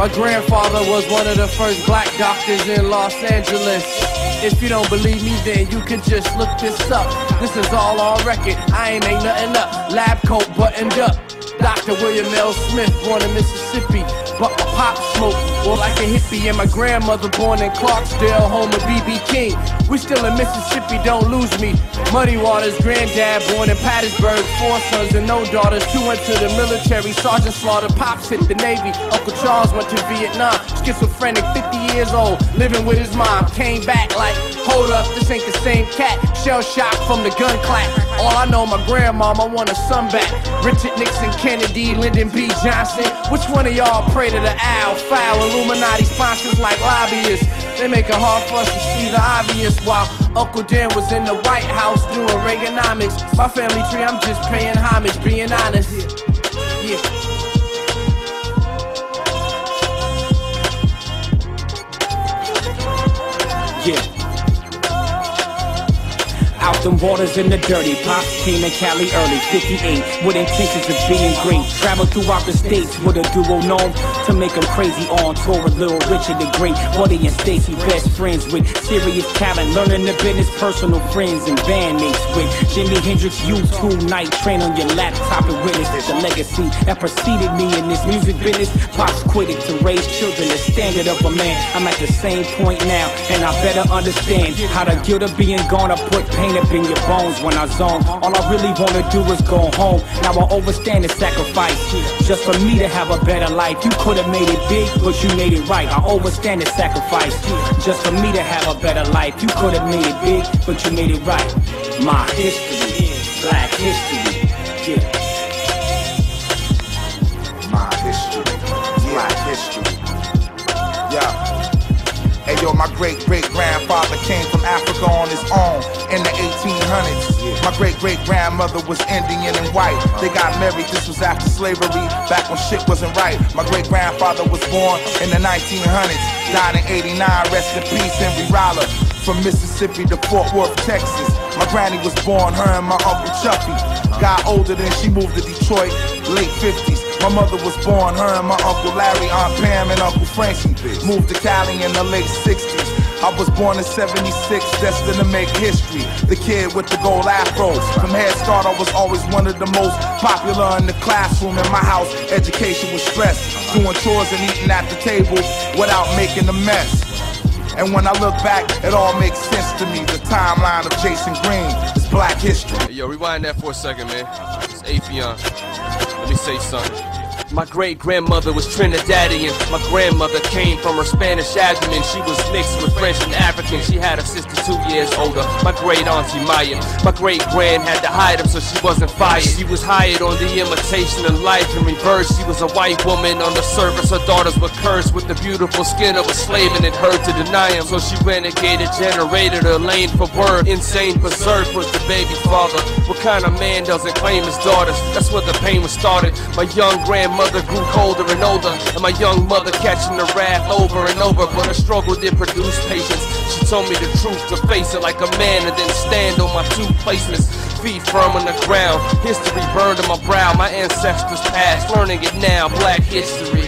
My grandfather was one of the first black doctors in Los Angeles. If you don't believe me, then you can just look this up. This is all on record, I ain't made nothing up. Lab coat buttoned up. Dr. William L. Smith, born in Mississippi, but my pop smoked more like a hippie. And my grandmother born in Clarksdale, home of B.B. King. We still in Mississippi, don't lose me. Muddy Waters, granddad born in Pattinsburg, 4 sons and no daughters. 2 went to the military, Sergeant Slaughter, pops hit the Navy. Uncle Charles went to Vietnam, schizophrenic, 50 years old, living with his mom. Came back like, hold up, this ain't the same cat. Shell shock from the gun clap. All I know, my grandmama want a son back. Richard Nixon, Kennedy, Lyndon B. Johnson. Which one of y'all pray to the owl? Foul Illuminati sponsors like lobbyists. They make it hard for us to see the obvious. While Uncle Dan was in the White House doing Reaganomics. My family tree, I'm just paying homage, being honest. Yeah. Yeah. Out them waters in the dirty, Pops came in Cali early, 58, with intentions of being great. Traveled throughout the states with a duo known to make them crazy on tour with Little Richard the Great. Buddy and Stacy, best friends with serious talent, learning the business, personal friends and bandmates with Jimi Hendrix, U2 night, train on your laptop and witness the legacy that preceded me in this music business. Pops quit it to raise children, the standard of a man. I'm at the same point now, and I better understand how the guilt of being gone, I put pain up in your bones when I zone. All I really wanna do is go home. Now I overstand the sacrifice just for me to have a better life. You could've made it big, but you made it right. I overstand the sacrifice just for me to have a better life. You could've made it big, but you made it right. My history, black history, yeah. My history, black history, yeah. Hey yo, my great-great-grandfather came from Africa on his own in the 1800s. My great-great-grandmother was Indian and white. They got married, this was after slavery, back when shit wasn't right. My great-grandfather was born in the 1900s, died in 89, rest in peace, Henry Roller. From Mississippi to Fort Worth, Texas. My granny was born, her and my Uncle Chuffy. Got older than she moved to Detroit, late 50s. My mother was born, her and my Uncle Larry, Aunt Pam and Uncle Frankie moved to Cali in the late 60s. I was born in 76, destined to make history. The kid with the gold afro. From Head Start, I was always one of the most popular in the classroom. In my house, education was stressed. Doing chores and eating at the table without making a mess. And when I look back, it all makes sense to me. The timeline of Jason Green is black history. Hey, yo, rewind that for a second, man. It's Afion. Let me say something. My great-grandmother was Trinidadian. My grandmother came from her Spanish abdomen. She was mixed with French and African. She had a sister 2 years older, my great-auntie Maya. My great-grand had to hide him so she wasn't fired. She was hired on the imitation of life. In reverse, she was a white woman on the surface. Her daughters were cursed with the beautiful skin of a slave, and it hurt to deny him. So she renegaded, generated her lane for word. Insane berserk was the baby father. What kind of man doesn't claim his daughters? That's where the pain was started. My young grandmother grew colder and older, and my young mother catching the wrath over and over. But her struggle did produce patience. She told me the truth to face it like a man, and then stand on my 2 placements. Feet firm on the ground, history burned on my brow. My ancestors passed, learning it now, black history.